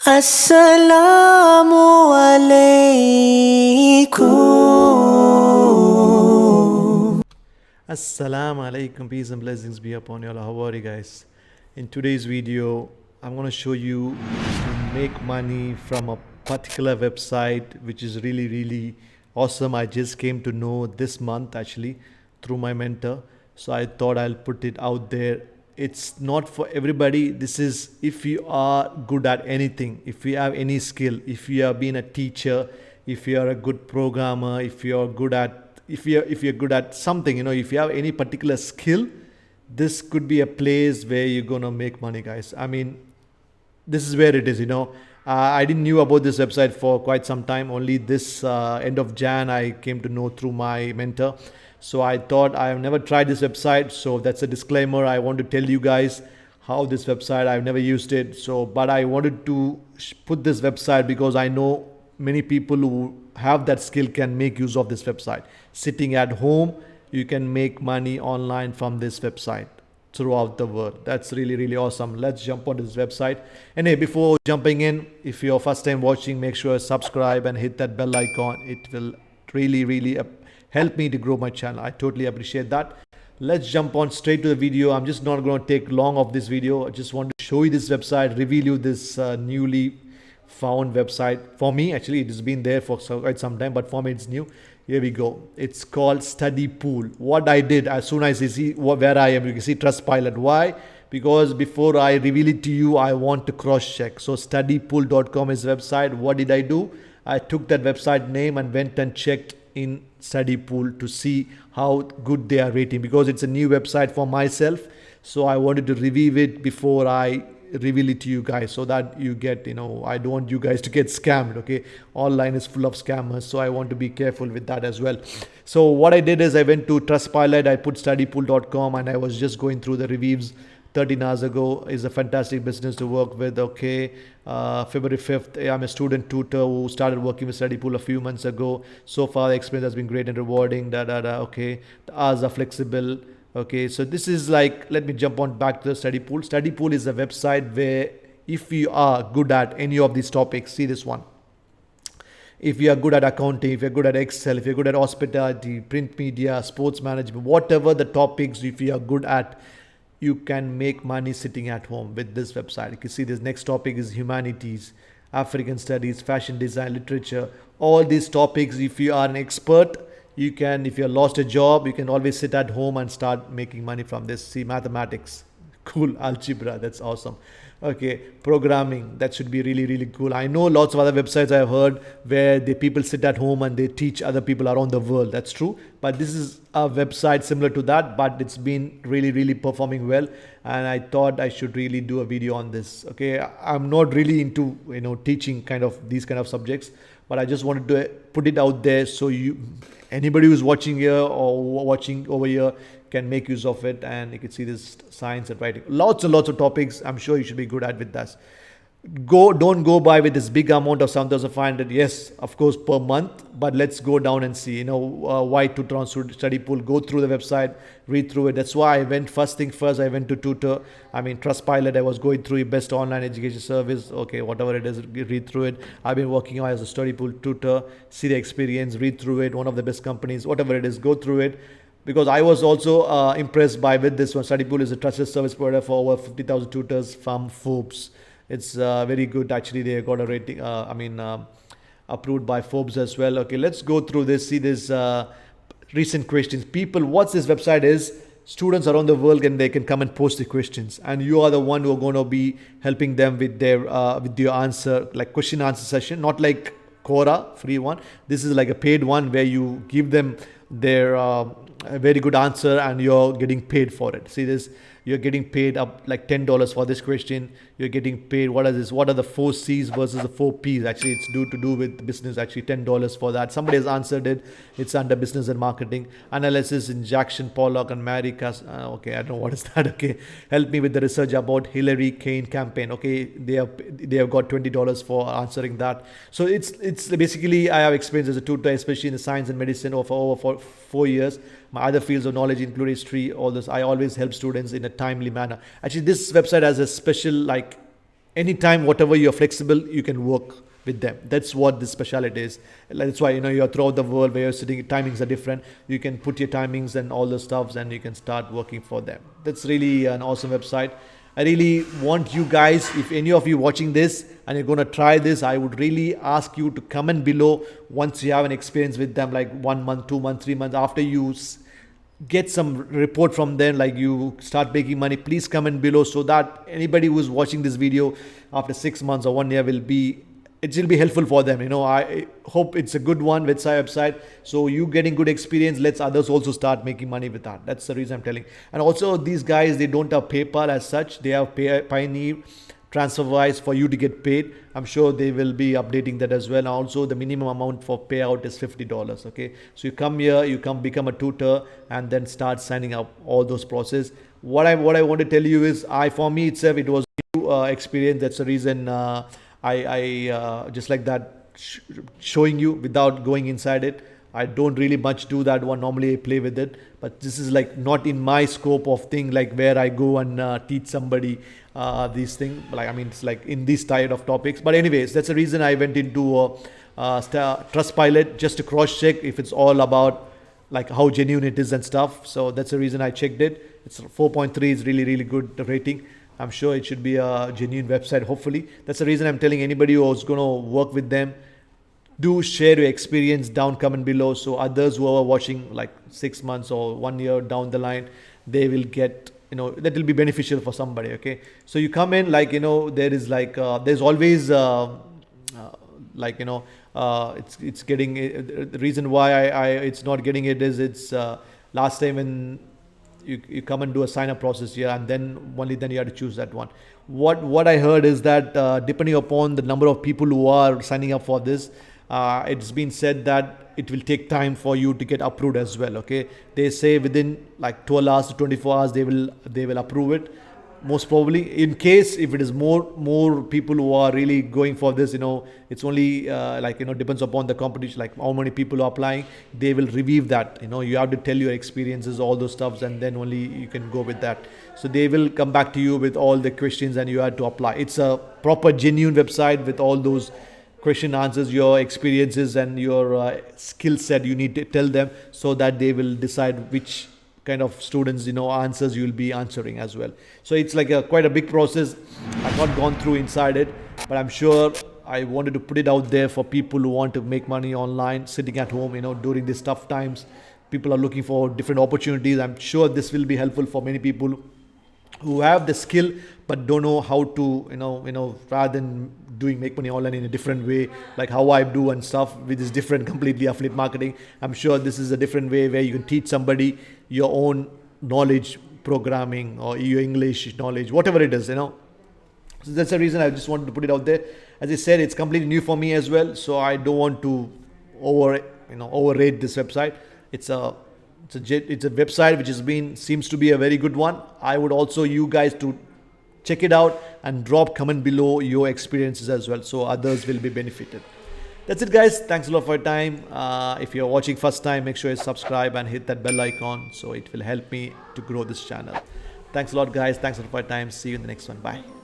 Assalamu alaikum. Assalamu alaikum, peace and blessings be upon you all. How are you guys? In today's video, I'm going to show you to make money from a particular website which is really awesome. I just came to know this month actually through my mentor. So I thought I'll put it out there. It's not for everybody. This is if you are good at anything, if you have any skill, if you have been a teacher, if you are a good programmer, if you're good at something, if you have any particular skill, this could be a place where you're gonna make money, guys. I mean, this is where it is. I didn't knew about this website for quite some time. Only this end of Jan I came to know through my mentor. So I thought I have never tried this website. So that's a disclaimer. I want to tell you guys how this website, I've never used it. But I wanted to put this website because I know many people who have that skill can make use of this website. Sitting at home, you can make money online from this website throughout the world. That's really awesome. Let's jump on this website. And hey, before jumping in, if you're first time watching, make sure you subscribe and hit that bell icon. It will really help me to grow my channel. I totally appreciate that. Let's jump on straight to the video. I'm just not going to take long of this video. I just want to show you this website, reveal you this newly found website. For me, actually, it has been there for quite some time, but for me it's new. Here we go. It's called Study Pool. What I did, as soon as you see where I am, you can see Trustpilot. Why? Because before I reveal it to you, I want to cross check. So studypool.com is the website. What did I do? I took that website name and went and checked in Study Pool to see how good they are rating, because it's a new website for myself. So I wanted to review it before I reveal it to you guys, so that you get, I don't want you guys to get scammed. Okay, online is full of scammers, so I want to be careful with that as well. So what I did is I went to Trustpilot, I put studypool.com, and I was just going through the reviews. 13 hours ago. Is a fantastic business to work with. Okay, February 5th, I'm a student tutor who started working with Study Pool a few months ago. So far the experience has been great and rewarding. Okay, the hours are flexible. Okay, so this is like, let me jump on back to the Study Pool. Study Pool is a website where if you are good at any of these topics, see this one. If you are good at accounting, if you're good at Excel, if you're good at hospitality, print media, sports management, whatever the topics, if you are good at, you can make money sitting at home with this website. You can see this next topic is humanities, African studies, fashion design, literature. All these topics, if you are an expert, you can, if you lost a job, you can always sit at home and start making money from this. See, mathematics, cool. Algebra, that's awesome. Okay, programming, that should be really cool. I know lots of other websites I've heard where the people sit at home and they teach other people around the world. That's true, but this is a website similar to that, but it's been really performing well, and I thought I should really do a video on this. Okay, I'm not really into teaching these kind of subjects, but I just wanted to put it out there so anybody who's watching here or watching over here can make use of it. And you can see this science and writing, lots and lots of topics. I'm sure you should be good at with that. Don't go by with this big amount of 7,500. Yes, of course, per month, but let's go down and see, why Tutoring Study Pool. Go through the website, read through it. That's why I went first thing first. I went to Trustpilot. I was going through best online education service. Okay, whatever it is, read through it. I've been working as a Study Pool tutor. See the experience, read through it. One of the best companies, whatever it is, go through it. Because I was also impressed with this one. Study Pool is a trusted service provider for over 50,000 tutors from Forbes. It's very good. Actually, they got a rating, approved by Forbes as well. Okay, let's go through this. See this recent questions. People, what this website is, students around the world, and they can come and post the questions. And you are the one who are going to be helping them with your answer, like question answer session, not like Quora, free one. This is like a paid one where you give them their a very good answer and you're getting paid for it. See this, you're getting paid up like $10 for this question. You're getting paid, what are the 4 C's versus the 4 P's? Actually, it's to do with business. Actually, $10 for that. Somebody has answered it. It's under business and marketing. Analysis in Jackson Pollock and Mary okay, I don't know what is that. Okay, help me with the research about Hillary Kane campaign. Okay, they have got $20 for answering that. So it's basically, I have experience as a tutor, especially in the science and medicine for 4 years. My other fields of knowledge include history, all this. I always help students in a timely manner. Actually, this website has a special anytime, whatever you're flexible, you can work with them. That's what the specialty is. That's why, you're throughout the world where you're sitting, timings are different. You can put your timings and all the stuffs, and you can start working for them. That's really an awesome website. I really want you guys, if any of you watching this and you're going to try this, I would really ask you to comment below once you have an experience with them, like 1 month, 2 months, 3 months, after you get some report from them, like you start making money. Please comment below, so that anybody who's watching this video after 6 months or 1 year it will be helpful for them. I hope it's a good one website. So you getting good experience lets others also start making money with that. That's the reason I'm telling. And also, these guys, they don't have PayPal as such. They have Pioneer, TransferWise for you to get paid. I'm sure they will be updating that as well. And also, the minimum amount for payout is $50. Okay, so you come here, you come become a tutor, and then start signing up all those process. What I want to tell you is, for me itself, it was a new experience. That's the reason I just like that showing you without going inside it. I don't really much do that one. Normally I play with it, but this is like not in my scope of thing, like where I go and teach somebody these things. Like, I mean, it's like in this type of topics. But anyways, that's the reason I went into Trustpilot, just to cross check if it's all about like how genuine it is and stuff. So that's the reason I checked it. It's 4.3 is really good rating. I'm sure it should be a genuine website, hopefully. That's the reason I'm telling anybody who's going to work with them, do share your experience down, comment below, so others who are watching like 6 months or 1 year down the line, they will get, that will be beneficial for somebody. Okay, so you come in, like, there is like there's always like, it's getting the reason why I it's not getting it is, it's last time when you come and do a sign up process here, and then only then you have to choose that one. What I heard is that depending upon the number of people who are signing up for this, it's been said that it will take time for you to get approved as well. Okay, they say within like 12 hours to 24 hours they will approve it, most probably. In case if it is more people who are really going for this, it's only like, depends upon the competition, like how many people are applying. They will review that. You have to tell your experiences, all those stuffs, and then only you can go with that. So they will come back to you with all the questions, and you have to apply. It's a proper genuine website with all those question answers, your experiences and your skill set. You need to tell them, so that they will decide which kind of students, answers you will be answering as well. So it's like quite a big process. I've not gone through inside it, but I'm sure I wanted to put it out there for people who want to make money online, sitting at home, during these tough times. People are looking for different opportunities. I'm sure this will be helpful for many people who have the skill but don't know how to, rather than make money online in a different way, like how I do and stuff, which is different completely, affiliate marketing. I'm sure this is a different way where you can teach somebody your own knowledge, programming, or your English knowledge, whatever it is. So that's the reason I just wanted to put it out there. As I said, it's completely new for me as well, so I don't want to overrate this website. It's a website which seems to be a very good one. I would also you guys to check it out and drop comment below your experiences as well, so others will be benefited. That's it, guys. Thanks a lot for your time. If you're watching first time, make sure you subscribe and hit that bell icon, so it will help me to grow this channel. Thanks a lot, guys. Thanks a lot for your time. See you in the next one. Bye.